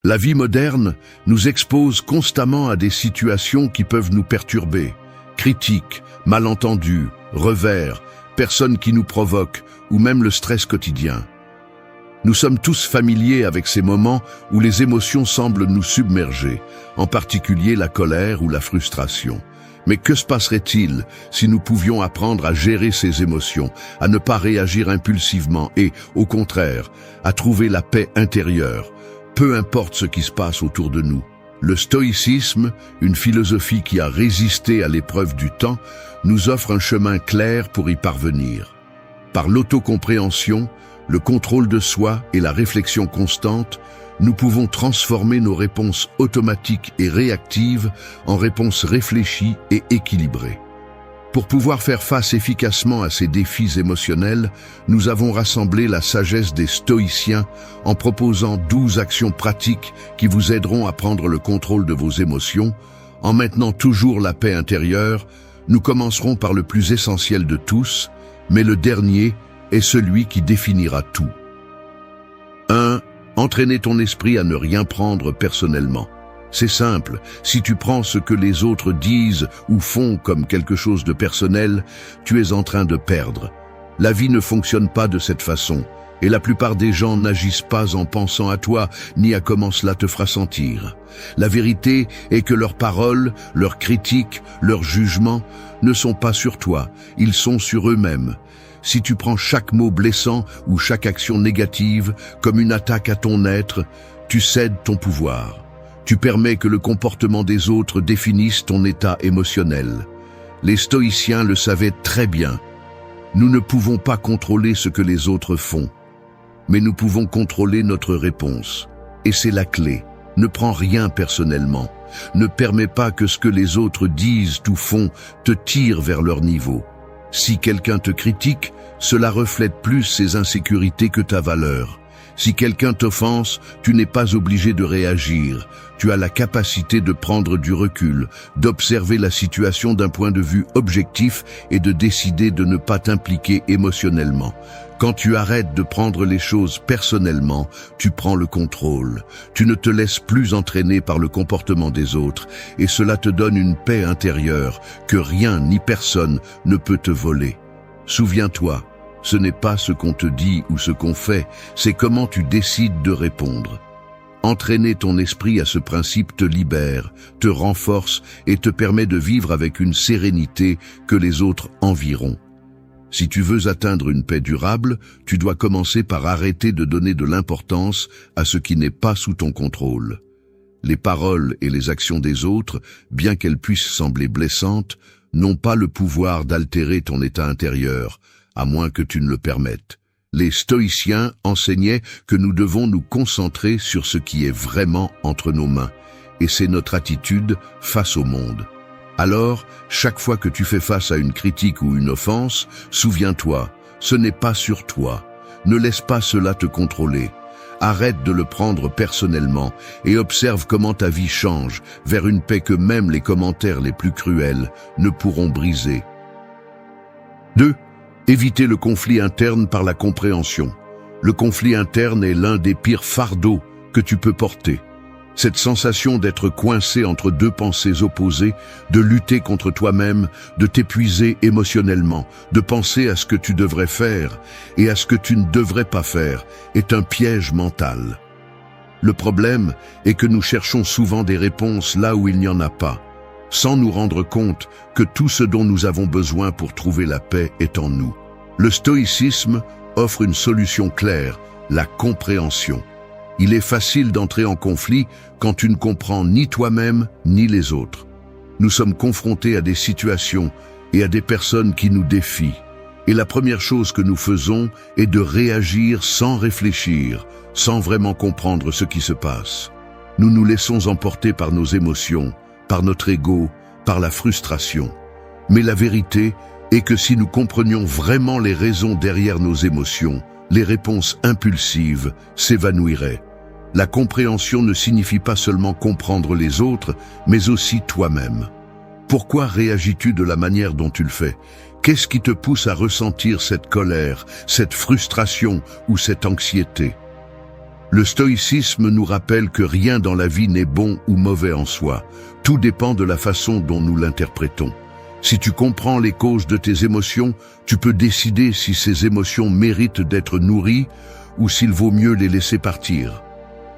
La vie moderne nous expose constamment à des situations qui peuvent nous perturber. Critiques, malentendus, revers, personnes qui nous provoquent ou même le stress quotidien. Nous sommes tous familiers avec ces moments où les émotions semblent nous submerger, en particulier la colère ou la frustration. Mais que se passerait-il si nous pouvions apprendre à gérer ces émotions, à ne pas réagir impulsivement et, au contraire, à trouver la paix intérieure, peu importe ce qui se passe autour de nous? Le stoïcisme, une philosophie qui a résisté à l'épreuve du temps, nous offre un chemin clair pour y parvenir. Par l'autocompréhension, le contrôle de soi et la réflexion constante, nous pouvons transformer nos réponses automatiques et réactives en réponses réfléchies et équilibrées. Pour pouvoir faire face efficacement à ces défis émotionnels, nous avons rassemblé la sagesse des stoïciens en proposant 12 actions pratiques qui vous aideront à prendre le contrôle de vos émotions. En maintenant toujours la paix intérieure, nous commencerons par le plus essentiel de tous, mais le dernier est celui qui définira tout. 1. Entraîner ton esprit à ne rien prendre personnellement. C'est simple, si tu prends ce que les autres disent ou font comme quelque chose de personnel, tu es en train de perdre. La vie ne fonctionne pas de cette façon, et la plupart des gens n'agissent pas en pensant à toi, ni à comment cela te fera sentir. La vérité est que leurs paroles, leurs critiques, leurs jugements ne sont pas sur toi, ils sont sur eux-mêmes. Si tu prends chaque mot blessant ou chaque action négative comme une attaque à ton être, tu cèdes ton pouvoir. Tu permets que le comportement des autres définisse ton état émotionnel. Les stoïciens le savaient très bien. Nous ne pouvons pas contrôler ce que les autres font, mais nous pouvons contrôler notre réponse. Et c'est la clé. Ne prends rien personnellement. Ne permets pas que ce que les autres disent ou font te tire vers leur niveau. Si quelqu'un te critique, cela reflète plus ses insécurités que ta valeur. Si quelqu'un t'offense, tu n'es pas obligé de réagir. Tu as la capacité de prendre du recul, d'observer la situation d'un point de vue objectif et de décider de ne pas t'impliquer émotionnellement. Quand tu arrêtes de prendre les choses personnellement, tu prends le contrôle. Tu ne te laisses plus entraîner par le comportement des autres et cela te donne une paix intérieure que rien ni personne ne peut te voler. Souviens-toi, ce n'est pas ce qu'on te dit ou ce qu'on fait, c'est comment tu décides de répondre. Entraîner ton esprit à ce principe te libère, te renforce et te permet de vivre avec une sérénité que les autres envieront. Si tu veux atteindre une paix durable, tu dois commencer par arrêter de donner de l'importance à ce qui n'est pas sous ton contrôle. Les paroles et les actions des autres, bien qu'elles puissent sembler blessantes, n'ont pas le pouvoir d'altérer ton état intérieur, à moins que tu ne le permettes. Les stoïciens enseignaient que nous devons nous concentrer sur ce qui est vraiment entre nos mains, et c'est notre attitude face au monde. Alors, chaque fois que tu fais face à une critique ou une offense, souviens-toi, ce n'est pas sur toi. Ne laisse pas cela te contrôler. Arrête de le prendre personnellement et observe comment ta vie change vers une paix que même les commentaires les plus cruels ne pourront briser. 2. Éviter le conflit interne par la compréhension. Le conflit interne est l'un des pires fardeaux que tu peux porter. Cette sensation d'être coincé entre deux pensées opposées, de lutter contre toi-même, de t'épuiser émotionnellement, de penser à ce que tu devrais faire et à ce que tu ne devrais pas faire, est un piège mental. Le problème est que nous cherchons souvent des réponses là où il n'y en a pas, sans nous rendre compte que tout ce dont nous avons besoin pour trouver la paix est en nous. Le stoïcisme offre une solution claire, la compréhension. Il est facile d'entrer en conflit quand tu ne comprends ni toi-même ni les autres. Nous sommes confrontés à des situations et à des personnes qui nous défient. Et la première chose que nous faisons est de réagir sans réfléchir, sans vraiment comprendre ce qui se passe. Nous nous laissons emporter par nos émotions, par notre ego, par la frustration. Mais la vérité est que si nous comprenions vraiment les raisons derrière nos émotions, les réponses impulsives s'évanouiraient. La compréhension ne signifie pas seulement comprendre les autres, mais aussi toi-même. Pourquoi réagis-tu de la manière dont tu le fais? Qu'est-ce qui te pousse à ressentir cette colère, cette frustration ou cette anxiété? Le stoïcisme nous rappelle que rien dans la vie n'est bon ou mauvais en soi. Tout dépend de la façon dont nous l'interprétons. Si tu comprends les causes de tes émotions, tu peux décider si ces émotions méritent d'être nourries ou s'il vaut mieux les laisser partir.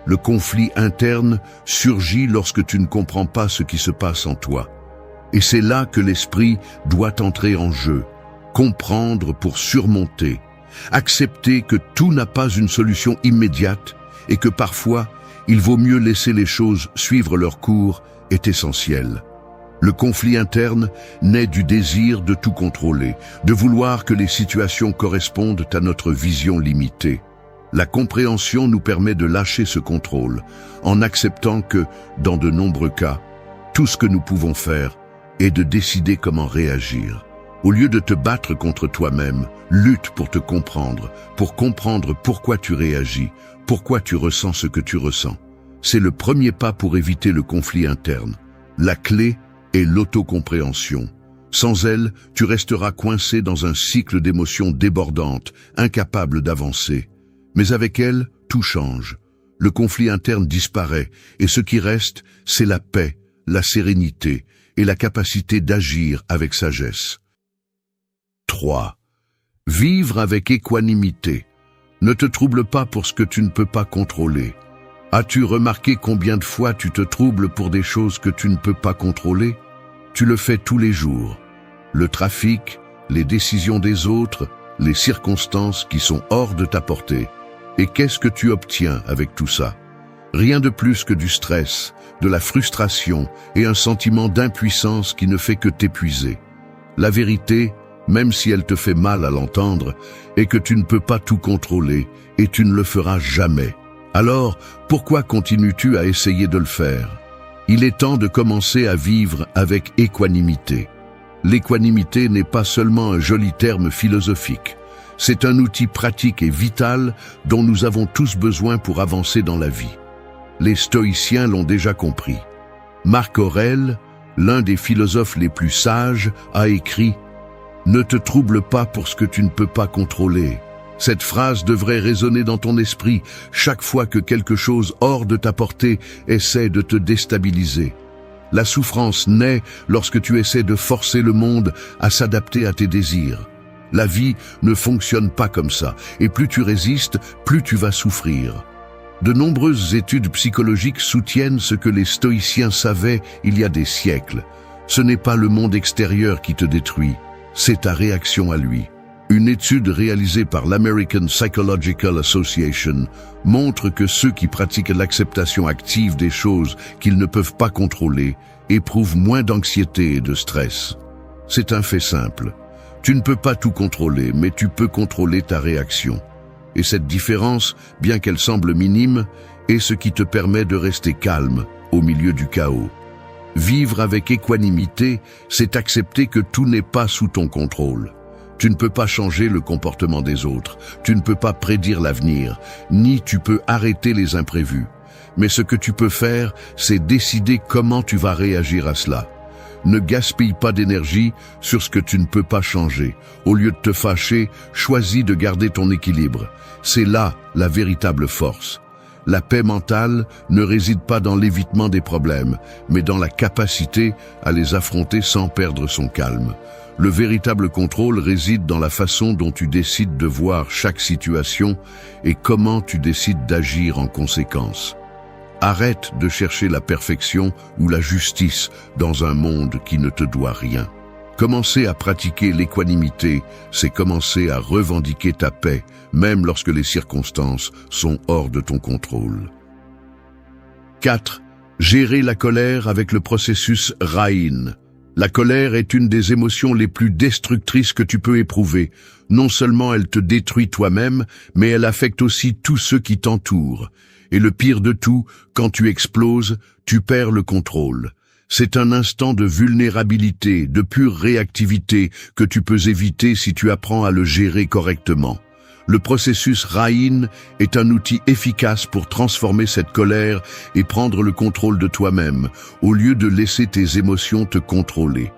Le conflit interne surgit lorsque tu ne comprends pas ce qui se passe en toi. Et c'est là que l'esprit doit entrer en jeu. Comprendre pour surmonter. Accepter que tout n'a pas une solution immédiate et que parfois, il vaut mieux laisser les choses suivre leur cours est essentiel. Le conflit interne naît du désir de tout contrôler, de vouloir que les situations correspondent à notre vision limitée. La compréhension nous permet de lâcher ce contrôle, en acceptant que, dans de nombreux cas, tout ce que nous pouvons faire est de décider comment réagir. Au lieu de te battre contre toi-même, lutte pour te comprendre, pour comprendre pourquoi tu réagis, pourquoi tu ressens ce que tu ressens. C'est le premier pas pour éviter le conflit interne. La clé est l'autocompréhension. Sans elle, tu resteras coincé dans un cycle d'émotions débordantes, incapable d'avancer. Mais avec elle, tout change. Le conflit interne disparaît, et ce qui reste, c'est la paix, la sérénité et la capacité d'agir avec sagesse. 3. Vivre avec équanimité. Ne te trouble pas pour ce que tu ne peux pas contrôler. As-tu remarqué combien de fois tu te troubles pour des choses que tu ne peux pas contrôler? Tu le fais tous les jours. Le trafic, les décisions des autres, les circonstances qui sont hors de ta portée. Et qu'est-ce que tu obtiens avec tout ça? Rien de plus que du stress, de la frustration et un sentiment d'impuissance qui ne fait que t'épuiser. La vérité, même si elle te fait mal à l'entendre, est que tu ne peux pas tout contrôler et tu ne le feras jamais. Alors, pourquoi continues-tu à essayer de le faire? Il est temps de commencer à vivre avec équanimité. L'équanimité n'est pas seulement un joli terme philosophique. C'est un outil pratique et vital dont nous avons tous besoin pour avancer dans la vie. Les stoïciens l'ont déjà compris. Marc Aurèle, l'un des philosophes les plus sages, a écrit « Ne te trouble pas pour ce que tu ne peux pas contrôler ». Cette phrase devrait résonner dans ton esprit chaque fois que quelque chose hors de ta portée essaie de te déstabiliser. La souffrance naît lorsque tu essaies de forcer le monde à s'adapter à tes désirs. La vie ne fonctionne pas comme ça, et plus tu résistes, plus tu vas souffrir. De nombreuses études psychologiques soutiennent ce que les stoïciens savaient il y a des siècles. Ce n'est pas le monde extérieur qui te détruit, c'est ta réaction à lui. Une étude réalisée par l'American Psychological Association montre que ceux qui pratiquent l'acceptation active des choses qu'ils ne peuvent pas contrôler éprouvent moins d'anxiété et de stress. C'est un fait simple. Tu ne peux pas tout contrôler, mais tu peux contrôler ta réaction. Et cette différence, bien qu'elle semble minime, est ce qui te permet de rester calme au milieu du chaos. Vivre avec équanimité, c'est accepter que tout n'est pas sous ton contrôle. Tu ne peux pas changer le comportement des autres, tu ne peux pas prédire l'avenir, ni tu peux arrêter les imprévus. Mais ce que tu peux faire, c'est décider comment tu vas réagir à cela. Ne gaspille pas d'énergie sur ce que tu ne peux pas changer. Au lieu de te fâcher, choisis de garder ton équilibre. C'est là la véritable force. La paix mentale ne réside pas dans l'évitement des problèmes, mais dans la capacité à les affronter sans perdre son calme. Le véritable contrôle réside dans la façon dont tu décides de voir chaque situation et comment tu décides d'agir en conséquence. Arrête de chercher la perfection ou la justice dans un monde qui ne te doit rien. Commencer à pratiquer l'équanimité, c'est commencer à revendiquer ta paix, même lorsque les circonstances sont hors de ton contrôle. 4. Gérer la colère avec le processus Rain. La colère est une des émotions les plus destructrices que tu peux éprouver. Non seulement elle te détruit toi-même, mais elle affecte aussi tous ceux qui t'entourent. Et le pire de tout, quand tu exploses, tu perds le contrôle. C'est un instant de vulnérabilité, de pure réactivité que tu peux éviter si tu apprends à le gérer correctement. Le processus Rain est un outil efficace pour transformer cette colère et prendre le contrôle de toi-même, au lieu de laisser tes émotions te contrôler.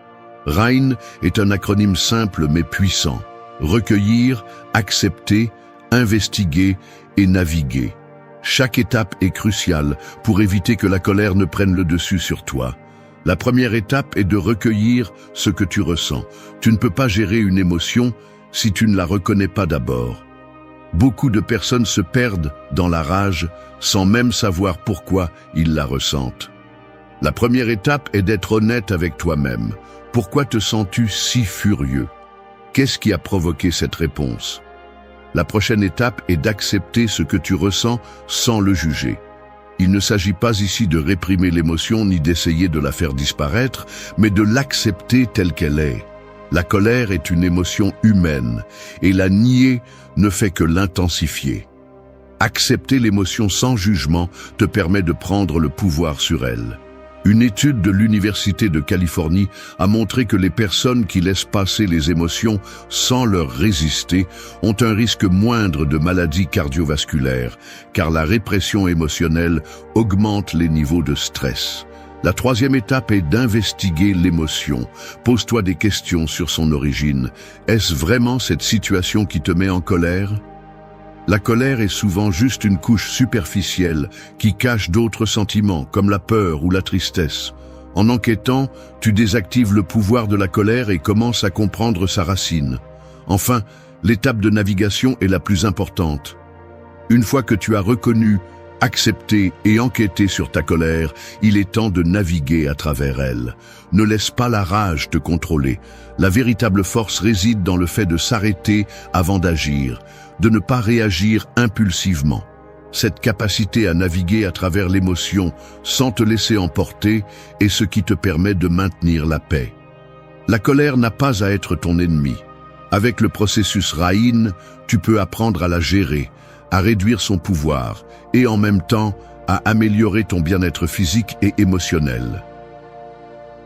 Rain est un acronyme simple mais puissant. Recueillir, accepter, investiguer et naviguer. Chaque étape est cruciale pour éviter que la colère ne prenne le dessus sur toi. La première étape est de recueillir ce que tu ressens. Tu ne peux pas gérer une émotion si tu ne la reconnais pas d'abord. Beaucoup de personnes se perdent dans la rage sans même savoir pourquoi ils la ressentent. La première étape est d'être honnête avec toi-même. Pourquoi te sens-tu si furieux? Qu'est-ce qui a provoqué cette réponse? La prochaine étape est d'accepter ce que tu ressens sans le juger. Il ne s'agit pas ici de réprimer l'émotion ni d'essayer de la faire disparaître, mais de l'accepter telle qu'elle est. La colère est une émotion humaine, et la nier ne fait que l'intensifier. Accepter l'émotion sans jugement te permet de prendre le pouvoir sur elle. Une étude de l'Université de Californie a montré que les personnes qui laissent passer les émotions sans leur résister ont un risque moindre de maladies cardiovasculaires, car la répression émotionnelle augmente les niveaux de stress. La troisième étape est d'investiguer l'émotion. Pose-toi des questions sur son origine. Est-ce vraiment cette situation qui te met en colère? La colère est souvent juste une couche superficielle qui cache d'autres sentiments, comme la peur ou la tristesse. En enquêtant, tu désactives le pouvoir de la colère et commences à comprendre sa racine. Enfin, l'étape de navigation est la plus importante. Une fois que tu as reconnu, accepté et enquêté sur ta colère, il est temps de naviguer à travers elle. Ne laisse pas la rage te contrôler. La véritable force réside dans le fait de s'arrêter avant d'agir, de ne pas réagir impulsivement. Cette capacité à naviguer à travers l'émotion sans te laisser emporter est ce qui te permet de maintenir la paix. La colère n'a pas à être ton ennemi. Avec le processus Rain, tu peux apprendre à la gérer, à réduire son pouvoir et en même temps à améliorer ton bien-être physique et émotionnel.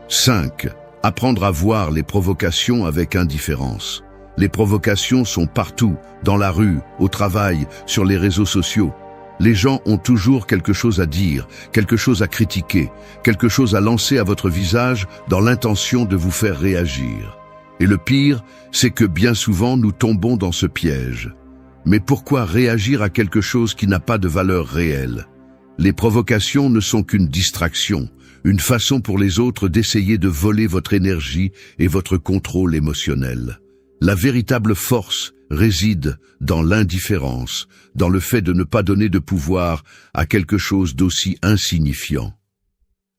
5. Apprendre à voir les provocations avec indifférence. Les provocations sont partout, dans la rue, au travail, sur les réseaux sociaux. Les gens ont toujours quelque chose à dire, quelque chose à critiquer, quelque chose à lancer à votre visage dans l'intention de vous faire réagir. Et le pire, c'est que bien souvent nous tombons dans ce piège. Mais pourquoi réagir à quelque chose qui n'a pas de valeur réelle? Les provocations ne sont qu'une distraction, une façon pour les autres d'essayer de voler votre énergie et votre contrôle émotionnel. La véritable force réside dans l'indifférence, dans le fait de ne pas donner de pouvoir à quelque chose d'aussi insignifiant.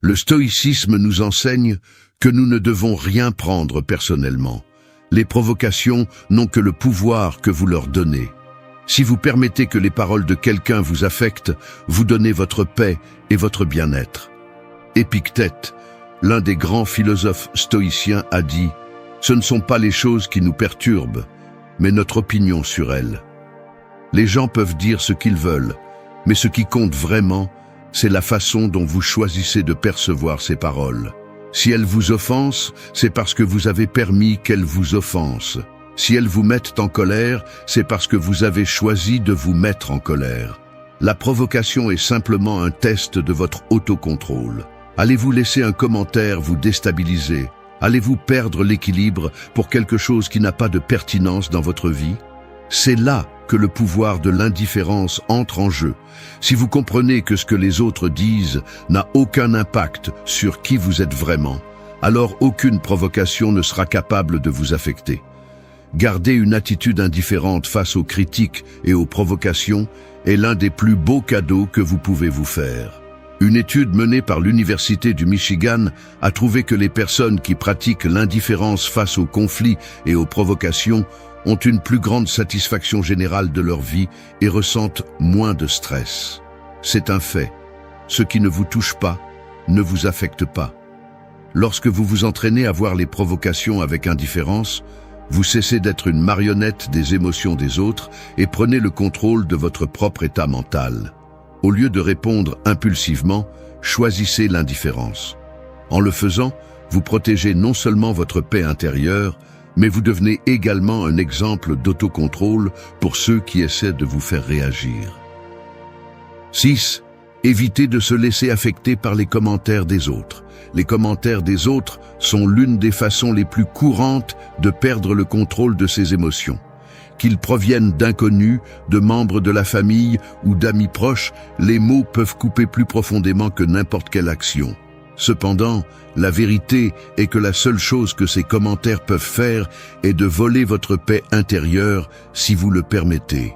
Le stoïcisme nous enseigne que nous ne devons rien prendre personnellement. Les provocations n'ont que le pouvoir que vous leur donnez. Si vous permettez que les paroles de quelqu'un vous affectent, vous donnez votre paix et votre bien-être. Épictète, l'un des grands philosophes stoïciens, a dit « Ce ne sont pas les choses qui nous perturbent, mais notre opinion sur elles. » Les gens peuvent dire ce qu'ils veulent, mais ce qui compte vraiment, c'est la façon dont vous choisissez de percevoir ces paroles. Si elles vous offensent, c'est parce que vous avez permis qu'elles vous offensent. Si elles vous mettent en colère, c'est parce que vous avez choisi de vous mettre en colère. La provocation est simplement un test de votre autocontrôle. Allez-vous laisser un commentaire vous déstabiliser? Allez-vous perdre l'équilibre pour quelque chose qui n'a pas de pertinence dans votre vie? C'est là que le pouvoir de l'indifférence entre en jeu. Si vous comprenez que ce que les autres disent n'a aucun impact sur qui vous êtes vraiment, alors aucune provocation ne sera capable de vous affecter. Garder une attitude indifférente face aux critiques et aux provocations est l'un des plus beaux cadeaux que vous pouvez vous faire. Une étude menée par l'Université du Michigan a trouvé que les personnes qui pratiquent l'indifférence face aux conflits et aux provocations ont une plus grande satisfaction générale de leur vie et ressentent moins de stress. C'est un fait. Ce qui ne vous touche pas ne vous affecte pas. Lorsque vous vous entraînez à voir les provocations avec indifférence, vous cessez d'être une marionnette des émotions des autres et prenez le contrôle de votre propre état mental. Au lieu de répondre impulsivement, choisissez l'indifférence. En le faisant, vous protégez non seulement votre paix intérieure, mais vous devenez également un exemple d'autocontrôle pour ceux qui essaient de vous faire réagir. 6. Évitez de se laisser affecter par les commentaires des autres. Les commentaires des autres sont l'une des façons les plus courantes de perdre le contrôle de ses émotions. Qu'ils proviennent d'inconnus, de membres de la famille ou d'amis proches, les mots peuvent couper plus profondément que n'importe quelle action. Cependant, la vérité est que la seule chose que ces commentaires peuvent faire est de voler votre paix intérieure si vous le permettez.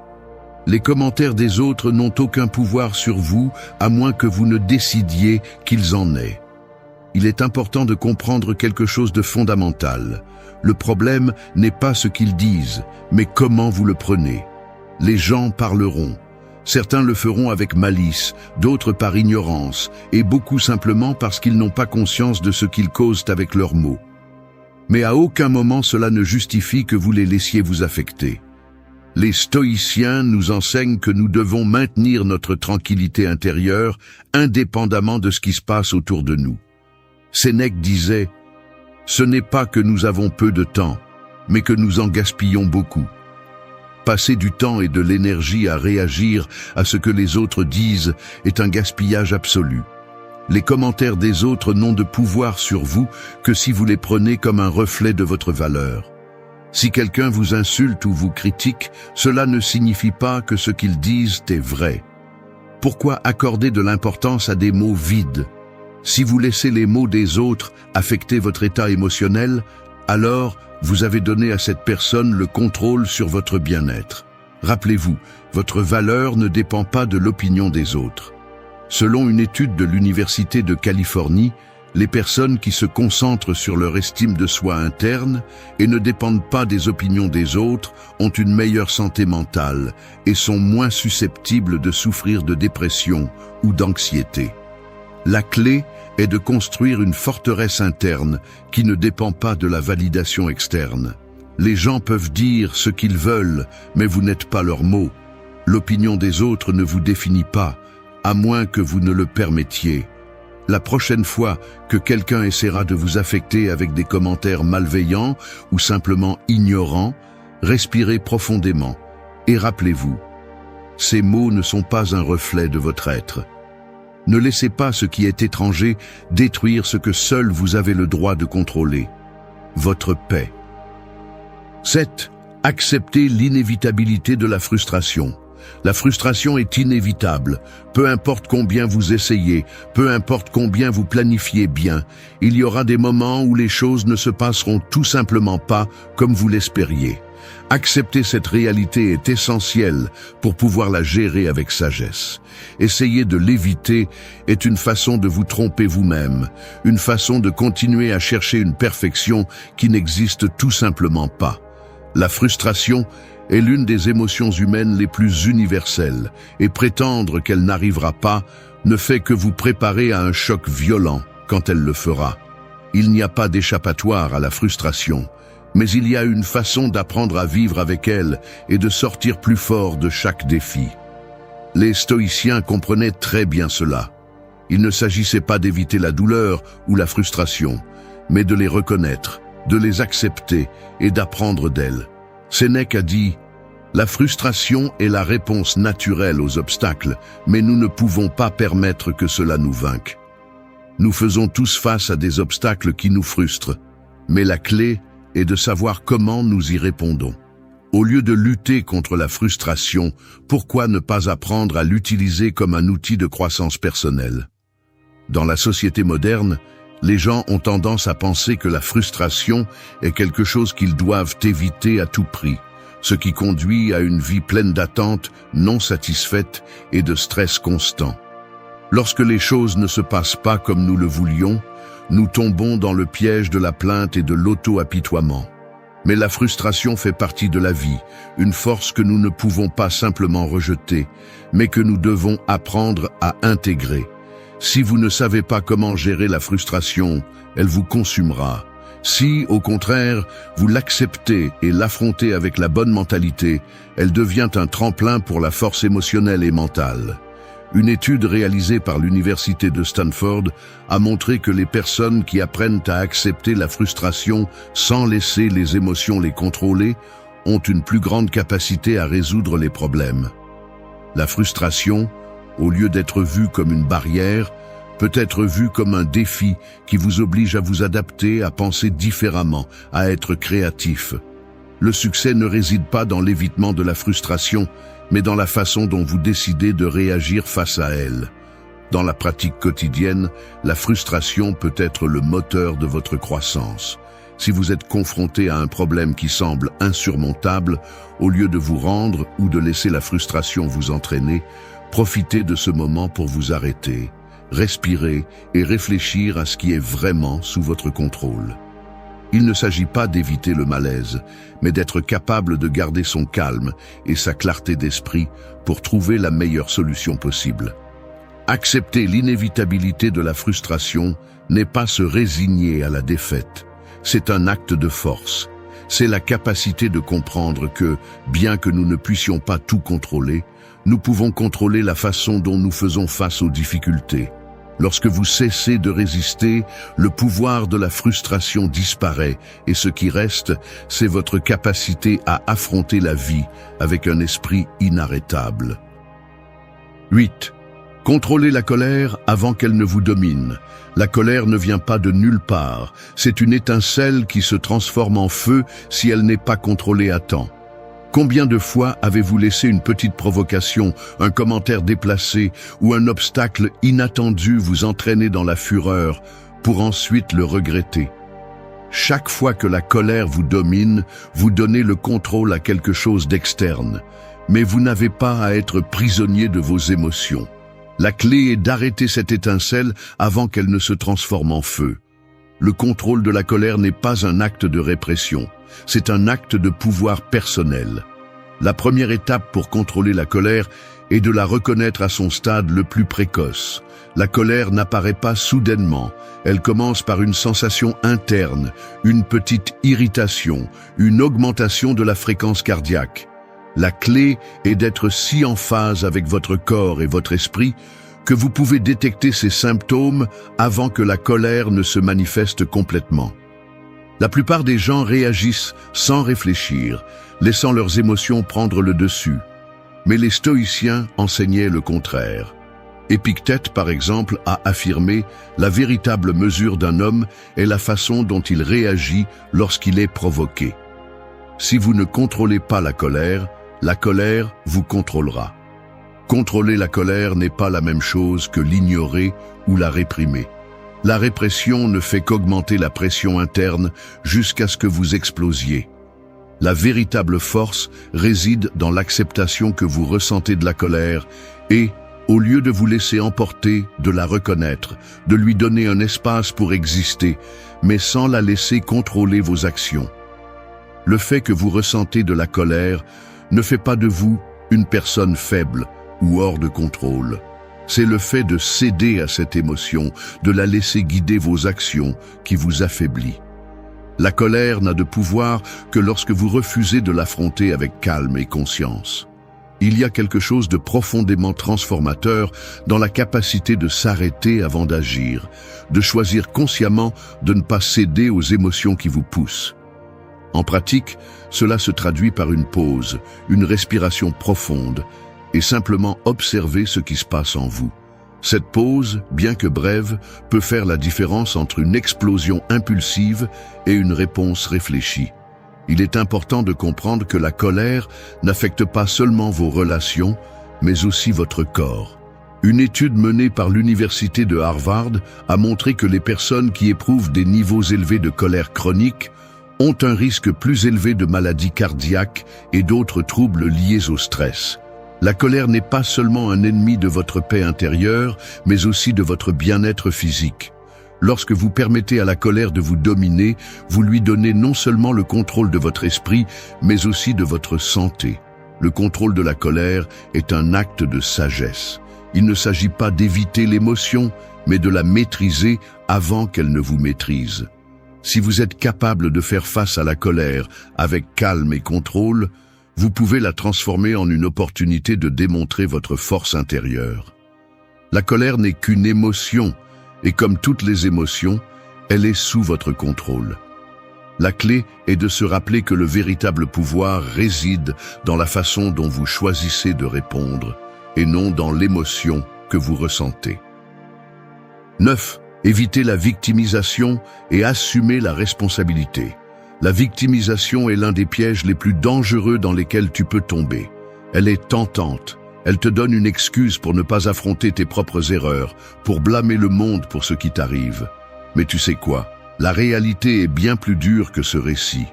Les commentaires des autres n'ont aucun pouvoir sur vous à moins que vous ne décidiez qu'ils en aient. Il est important de comprendre quelque chose de fondamental. Le problème n'est pas ce qu'ils disent, mais comment vous le prenez. Les gens parleront. Certains le feront avec malice, d'autres par ignorance, et beaucoup simplement parce qu'ils n'ont pas conscience de ce qu'ils causent avec leurs mots. Mais à aucun moment cela ne justifie que vous les laissiez vous affecter. Les stoïciens nous enseignent que nous devons maintenir notre tranquillité intérieure, indépendamment de ce qui se passe autour de nous. Sénèque disait « Ce n'est pas que nous avons peu de temps, mais que nous en gaspillons beaucoup. » Passer du temps et de l'énergie à réagir à ce que les autres disent est un gaspillage absolu. Les commentaires des autres n'ont de pouvoir sur vous que si vous les prenez comme un reflet de votre valeur. Si quelqu'un vous insulte ou vous critique, cela ne signifie pas que ce qu'ils disent est vrai. Pourquoi accorder de l'importance à des mots vides? Si vous laissez les mots des autres affecter votre état émotionnel, alors vous avez donné à cette personne le contrôle sur votre bien-être. Rappelez-vous, votre valeur ne dépend pas de l'opinion des autres. Selon une étude de l'Université de Californie, les personnes qui se concentrent sur leur estime de soi interne et ne dépendent pas des opinions des autres ont une meilleure santé mentale et sont moins susceptibles de souffrir de dépression ou d'anxiété. La clé est de construire une forteresse interne qui ne dépend pas de la validation externe. Les gens peuvent dire ce qu'ils veulent, mais vous n'êtes pas leurs mots. L'opinion des autres ne vous définit pas, à moins que vous ne le permettiez. La prochaine fois que quelqu'un essaiera de vous affecter avec des commentaires malveillants ou simplement ignorants, respirez profondément et rappelez-vous, ces mots ne sont pas un reflet de votre être. Ne laissez pas ce qui est étranger détruire ce que seul vous avez le droit de contrôler, votre paix. 7. Acceptez l'inévitabilité de la frustration. La frustration est inévitable. Peu importe combien vous essayez, peu importe combien vous planifiez bien, il y aura des moments où les choses ne se passeront tout simplement pas comme vous l'espériez. Accepter cette réalité est essentiel pour pouvoir la gérer avec sagesse. Essayer de l'éviter est une façon de vous tromper vous-même, une façon de continuer à chercher une perfection qui n'existe tout simplement pas. La frustration est l'une des émotions humaines les plus universelles, et prétendre qu'elle n'arrivera pas ne fait que vous préparer à un choc violent quand elle le fera. Il n'y a pas d'échappatoire à la frustration, mais il y a une façon d'apprendre à vivre avec elle et de sortir plus fort de chaque défi. Les stoïciens comprenaient très bien cela. Il ne s'agissait pas d'éviter la douleur ou la frustration, mais de les reconnaître, de les accepter et d'apprendre d'elles. Sénèque a dit « La frustration est la réponse naturelle aux obstacles, mais nous ne pouvons pas permettre que cela nous vainque. Nous faisons tous face à des obstacles qui nous frustrent, mais la clé est de savoir comment nous y répondons. Au lieu de lutter contre la frustration, pourquoi ne pas apprendre à l'utiliser comme un outil de croissance personnelle? Dans la société moderne, les gens ont tendance à penser que la frustration est quelque chose qu'ils doivent éviter à tout prix, ce qui conduit à une vie pleine d'attentes non satisfaites et de stress constant. Lorsque les choses ne se passent pas comme nous le voulions, nous tombons dans le piège de la plainte et de l'auto-apitoiement. Mais la frustration fait partie de la vie, une force que nous ne pouvons pas simplement rejeter, mais que nous devons apprendre à intégrer. Si vous ne savez pas comment gérer la frustration, elle vous consumera. Si, au contraire, vous l'acceptez et l'affrontez avec la bonne mentalité, elle devient un tremplin pour la force émotionnelle et mentale. Une étude réalisée par l'Université de Stanford a montré que les personnes qui apprennent à accepter la frustration sans laisser les émotions les contrôler ont une plus grande capacité à résoudre les problèmes. La frustration, au lieu d'être vue comme une barrière, peut être vue comme un défi qui vous oblige à vous adapter, à penser différemment, à être créatif. Le succès ne réside pas dans l'évitement de la frustration, mais dans la façon dont vous décidez de réagir face à elle. Dans la pratique quotidienne, la frustration peut être le moteur de votre croissance. Si vous êtes confronté à un problème qui semble insurmontable, au lieu de vous rendre ou de laisser la frustration vous entraîner, profitez de ce moment pour vous arrêter, respirer et réfléchir à ce qui est vraiment sous votre contrôle. Il ne s'agit pas d'éviter le malaise, mais d'être capable de garder son calme et sa clarté d'esprit pour trouver la meilleure solution possible. Accepter l'inévitabilité de la frustration n'est pas se résigner à la défaite. C'est un acte de force. C'est la capacité de comprendre que, bien que nous ne puissions pas tout contrôler, nous pouvons contrôler la façon dont nous faisons face aux difficultés. Lorsque vous cessez de résister, le pouvoir de la frustration disparaît et ce qui reste, c'est votre capacité à affronter la vie avec un esprit inarrêtable. 8. Contrôlez la colère avant qu'elle ne vous domine. La colère ne vient pas de nulle part. C'est une étincelle qui se transforme en feu si elle n'est pas contrôlée à temps. Combien de fois avez-vous laissé une petite provocation, un commentaire déplacé ou un obstacle inattendu vous entraîner dans la fureur pour ensuite le regretter? Chaque fois que la colère vous domine, vous donnez le contrôle à quelque chose d'externe. Mais vous n'avez pas à être prisonnier de vos émotions. La clé est d'arrêter cette étincelle avant qu'elle ne se transforme en feu. Le contrôle de la colère n'est pas un acte de répression, c'est un acte de pouvoir personnel. La première étape pour contrôler la colère est de la reconnaître à son stade le plus précoce. La colère n'apparaît pas soudainement, elle commence par une sensation interne, une petite irritation, une augmentation de la fréquence cardiaque. La clé est d'être si en phase avec votre corps et votre esprit que vous pouvez détecter ces symptômes avant que la colère ne se manifeste complètement. La plupart des gens réagissent sans réfléchir, laissant leurs émotions prendre le dessus. Mais les stoïciens enseignaient le contraire. Épictète, par exemple, a affirmé « La véritable mesure d'un homme est la façon dont il réagit lorsqu'il est provoqué ». Si vous ne contrôlez pas la colère vous contrôlera. Contrôler la colère n'est pas la même chose que l'ignorer ou la réprimer. La répression ne fait qu'augmenter la pression interne jusqu'à ce que vous explosiez. La véritable force réside dans l'acceptation que vous ressentez de la colère et, au lieu de vous laisser emporter, de la reconnaître, de lui donner un espace pour exister, mais sans la laisser contrôler vos actions. Le fait que vous ressentez de la colère ne fait pas de vous une personne faible ou hors de contrôle. C'est le fait de céder à cette émotion, de la laisser guider vos actions qui vous affaiblit. La colère n'a de pouvoir que lorsque vous refusez de l'affronter avec calme et conscience. Il y a quelque chose de profondément transformateur dans la capacité de s'arrêter avant d'agir, de choisir consciemment de ne pas céder aux émotions qui vous poussent. En pratique, cela se traduit par une pause, une respiration profonde et simplement observer ce qui se passe en vous. Cette pause, bien que brève, peut faire la différence entre une explosion impulsive et une réponse réfléchie. Il est important de comprendre que la colère n'affecte pas seulement vos relations, mais aussi votre corps. Une étude menée par l'université de Harvard a montré que les personnes qui éprouvent des niveaux élevés de colère chronique ont un risque plus élevé de maladies cardiaques et d'autres troubles liés au stress. La colère n'est pas seulement un ennemi de votre paix intérieure, mais aussi de votre bien-être physique. Lorsque vous permettez à la colère de vous dominer, vous lui donnez non seulement le contrôle de votre esprit, mais aussi de votre santé. Le contrôle de la colère est un acte de sagesse. Il ne s'agit pas d'éviter l'émotion, mais de la maîtriser avant qu'elle ne vous maîtrise. Si vous êtes capable de faire face à la colère avec calme et contrôle, vous pouvez la transformer en une opportunité de démontrer votre force intérieure. La colère n'est qu'une émotion, et comme toutes les émotions, elle est sous votre contrôle. La clé est de se rappeler que le véritable pouvoir réside dans la façon dont vous choisissez de répondre, et non dans l'émotion que vous ressentez. 9. Évitez la victimisation et assumez la responsabilité. La victimisation est l'un des pièges les plus dangereux dans lesquels tu peux tomber. Elle est tentante. Elle te donne une excuse pour ne pas affronter tes propres erreurs, pour blâmer le monde pour ce qui t'arrive. Mais tu sais quoi? La réalité est bien plus dure que ce récit.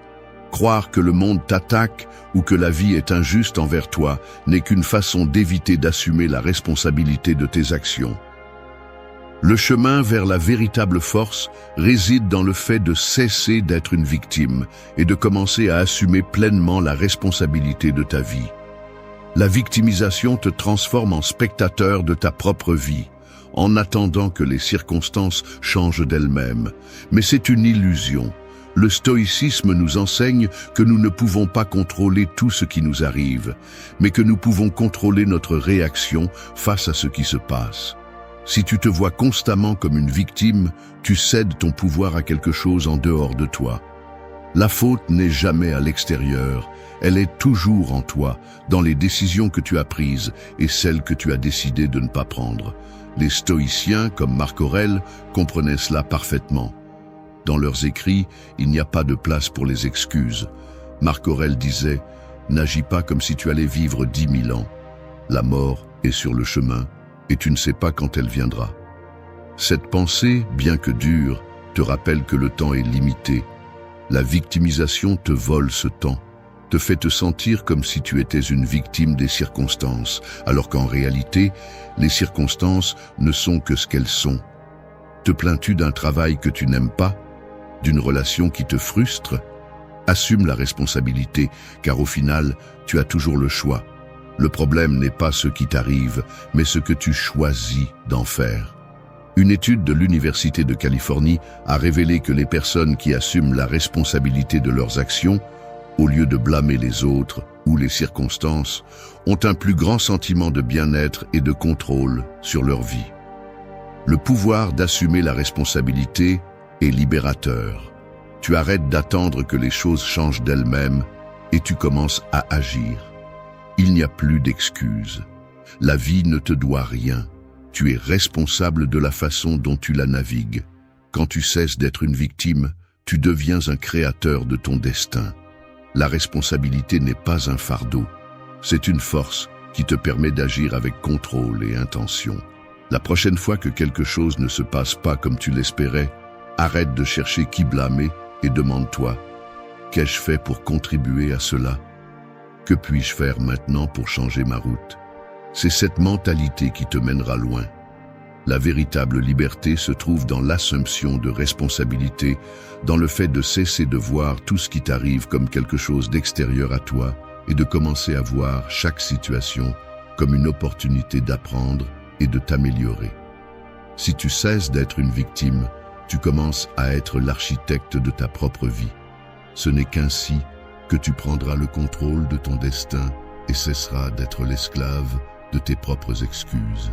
Croire que le monde t'attaque ou que la vie est injuste envers toi n'est qu'une façon d'éviter d'assumer la responsabilité de tes actions. Le chemin vers la véritable force réside dans le fait de cesser d'être une victime et de commencer à assumer pleinement la responsabilité de ta vie. La victimisation te transforme en spectateur de ta propre vie, en attendant que les circonstances changent d'elles-mêmes. Mais c'est une illusion. Le stoïcisme nous enseigne que nous ne pouvons pas contrôler tout ce qui nous arrive, mais que nous pouvons contrôler notre réaction face à ce qui se passe. Si tu te vois constamment comme une victime, tu cèdes ton pouvoir à quelque chose en dehors de toi. La faute n'est jamais à l'extérieur, elle est toujours en toi, dans les décisions que tu as prises et celles que tu as décidé de ne pas prendre. Les stoïciens, comme Marc Aurèle, comprenaient cela parfaitement. Dans leurs écrits, il n'y a pas de place pour les excuses. Marc Aurèle disait « N'agis pas comme si tu allais vivre 10 000 ans. La mort est sur le chemin et tu ne sais pas quand elle viendra. » Cette pensée, bien que dure, te rappelle que le temps est limité. La victimisation te vole ce temps, te fait te sentir comme si tu étais une victime des circonstances, alors qu'en réalité, les circonstances ne sont que ce qu'elles sont. Te plains-tu d'un travail que tu n'aimes pas, d'une relation qui te frustre? Assume la responsabilité, car au final, tu as toujours le choix. Le problème n'est pas ce qui t'arrive, mais ce que tu choisis d'en faire. Une étude de l'Université de Californie a révélé que les personnes qui assument la responsabilité de leurs actions, au lieu de blâmer les autres ou les circonstances, ont un plus grand sentiment de bien-être et de contrôle sur leur vie. Le pouvoir d'assumer la responsabilité est libérateur. Tu arrêtes d'attendre que les choses changent d'elles-mêmes et tu commences à agir. Il n'y a plus d'excuses. La vie ne te doit rien. Tu es responsable de la façon dont tu la navigues. Quand tu cesses d'être une victime, tu deviens un créateur de ton destin. La responsabilité n'est pas un fardeau. C'est une force qui te permet d'agir avec contrôle et intention. La prochaine fois que quelque chose ne se passe pas comme tu l'espérais, arrête de chercher qui blâmer et demande-toi « Qu'ai-je fait pour contribuer à cela ? Que puis-je faire maintenant pour changer ma route ?» C'est cette mentalité qui te mènera loin. La véritable liberté se trouve dans l'assumption de responsabilité, dans le fait de cesser de voir tout ce qui t'arrive comme quelque chose d'extérieur à toi et de commencer à voir chaque situation comme une opportunité d'apprendre et de t'améliorer. Si tu cesses d'être une victime, tu commences à être l'architecte de ta propre vie. Ce n'est qu'ainsi que tu prendras le contrôle de ton destin et cesseras d'être l'esclave de tes propres excuses.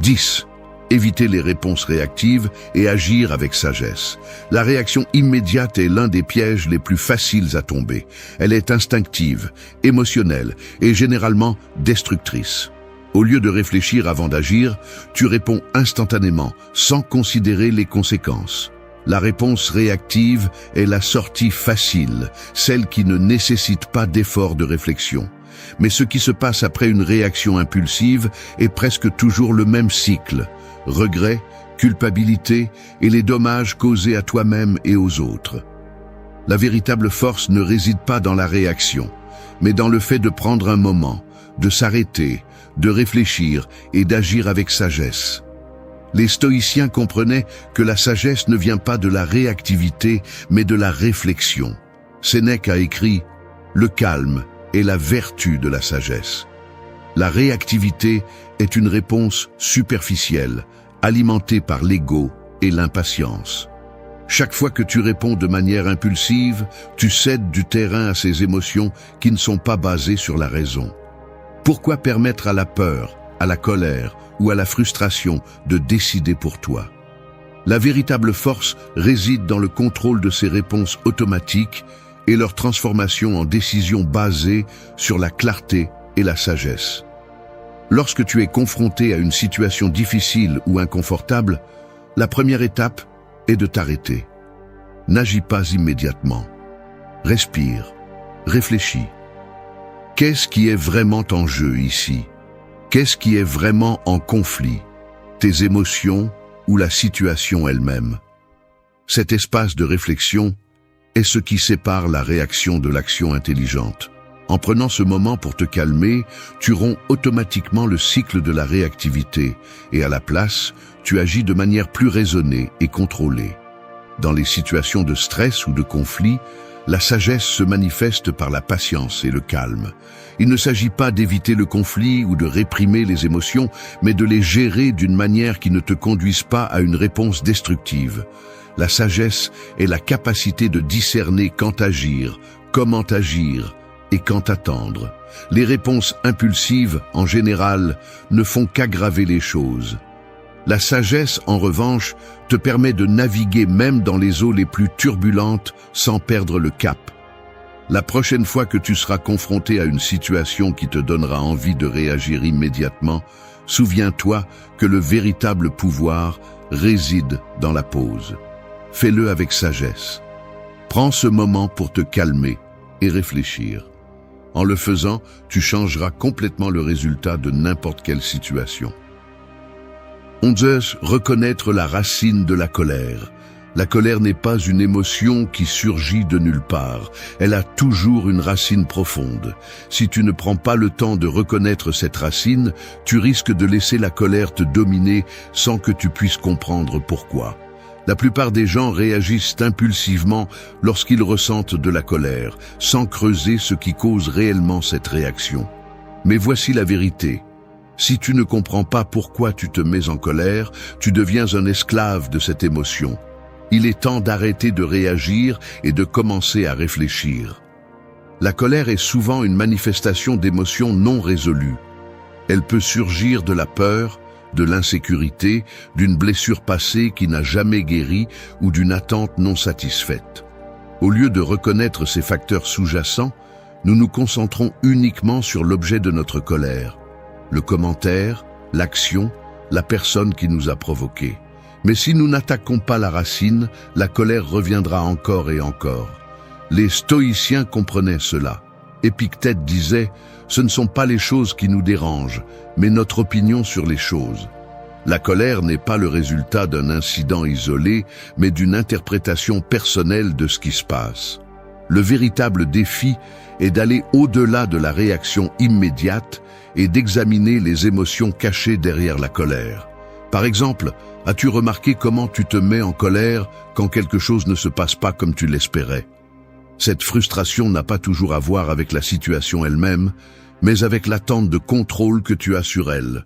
10. Éviter les réponses réactives et agir avec sagesse. La réaction immédiate est l'un des pièges les plus faciles à tomber. Elle est instinctive, émotionnelle et généralement destructrice. Au lieu de réfléchir avant d'agir, tu réponds instantanément, sans considérer les conséquences. La réponse réactive est la sortie facile, celle qui ne nécessite pas d'effort de réflexion. Mais ce qui se passe après une réaction impulsive est presque toujours le même cycle. Regret, culpabilité et les dommages causés à toi-même et aux autres. La véritable force ne réside pas dans la réaction, mais dans le fait de prendre un moment, de s'arrêter, de réfléchir et d'agir avec sagesse. Les stoïciens comprenaient que la sagesse ne vient pas de la réactivité, mais de la réflexion. Sénèque a écrit « Le calme est la vertu de la sagesse ». La réactivité est une réponse superficielle, alimentée par l'ego et l'impatience. Chaque fois que tu réponds de manière impulsive, tu cèdes du terrain à ces émotions qui ne sont pas basées sur la raison. Pourquoi permettre à la peur, à la colère ou à la frustration de décider pour toi? La véritable force réside dans le contrôle de ces réponses automatiques et leur transformation en décisions basées sur la clarté et la sagesse. Lorsque tu es confronté à une situation difficile ou inconfortable, la première étape est de t'arrêter. N'agis pas immédiatement. Respire, réfléchis. Qu'est-ce qui est vraiment en jeu ici? Qu'est-ce qui est vraiment en conflit? Tes émotions ou la situation elle-même? Cet espace de réflexion est ce qui sépare la réaction de l'action intelligente. En prenant ce moment pour te calmer, tu romps automatiquement le cycle de la réactivité et à la place, tu agis de manière plus raisonnée et contrôlée. Dans les situations de stress ou de conflit, la sagesse se manifeste par la patience et le calme. Il ne s'agit pas d'éviter le conflit ou de réprimer les émotions, mais de les gérer d'une manière qui ne te conduise pas à une réponse destructive. La sagesse est la capacité de discerner quand agir, comment agir et quand attendre. Les réponses impulsives, en général, ne font qu'aggraver les choses. La sagesse, en revanche, te permet de naviguer même dans les eaux les plus turbulentes sans perdre le cap. La prochaine fois que tu seras confronté à une situation qui te donnera envie de réagir immédiatement, souviens-toi que le véritable pouvoir réside dans la pause. Fais-le avec sagesse. Prends ce moment pour te calmer et réfléchir. En le faisant, tu changeras complètement le résultat de n'importe quelle situation. 11. Reconnaître la racine de la colère. La colère n'est pas une émotion qui surgit de nulle part. Elle a toujours une racine profonde. Si tu ne prends pas le temps de reconnaître cette racine, tu risques de laisser la colère te dominer sans que tu puisses comprendre pourquoi. La plupart des gens réagissent impulsivement lorsqu'ils ressentent de la colère, sans creuser ce qui cause réellement cette réaction. Mais voici la vérité. Si tu ne comprends pas pourquoi tu te mets en colère, tu deviens un esclave de cette émotion. Il est temps d'arrêter de réagir et de commencer à réfléchir. La colère est souvent une manifestation d'émotions non résolues. Elle peut surgir de la peur, de l'insécurité, d'une blessure passée qui n'a jamais guéri ou d'une attente non satisfaite. Au lieu de reconnaître ces facteurs sous-jacents, nous nous concentrons uniquement sur l'objet de notre colère, le commentaire, l'action, la personne qui nous a provoqués. Mais si nous n'attaquons pas la racine, la colère reviendra encore et encore. Les stoïciens comprenaient cela. Épictète disait « Ce ne sont pas les choses qui nous dérangent, mais notre opinion sur les choses ». La colère n'est pas le résultat d'un incident isolé, mais d'une interprétation personnelle de ce qui se passe. Le véritable défi est d'aller au-delà de la réaction immédiate et d'examiner les émotions cachées derrière la colère. Par exemple, as-tu remarqué comment tu te mets en colère quand quelque chose ne se passe pas comme tu l'espérais? Cette frustration n'a pas toujours à voir avec la situation elle-même, mais avec l'attente de contrôle que tu as sur elle.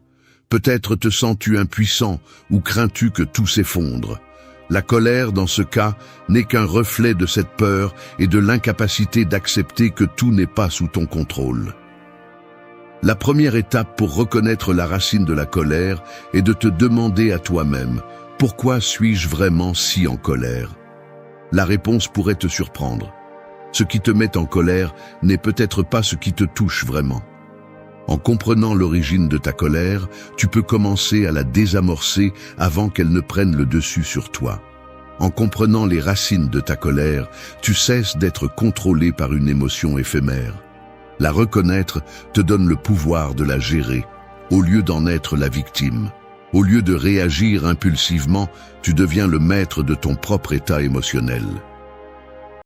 Peut-être te sens-tu impuissant ou crains-tu que tout s'effondre. La colère, dans ce cas, n'est qu'un reflet de cette peur et de l'incapacité d'accepter que tout n'est pas sous ton contrôle. La première étape pour reconnaître la racine de la colère est de te demander à toi-même « Pourquoi suis-je vraiment si en colère ?» La réponse pourrait te surprendre. Ce qui te met en colère n'est peut-être pas ce qui te touche vraiment. En comprenant l'origine de ta colère, tu peux commencer à la désamorcer avant qu'elle ne prenne le dessus sur toi. En comprenant les racines de ta colère, tu cesses d'être contrôlé par une émotion éphémère. La reconnaître te donne le pouvoir de la gérer, au lieu d'en être la victime. Au lieu de réagir impulsivement, tu deviens le maître de ton propre état émotionnel.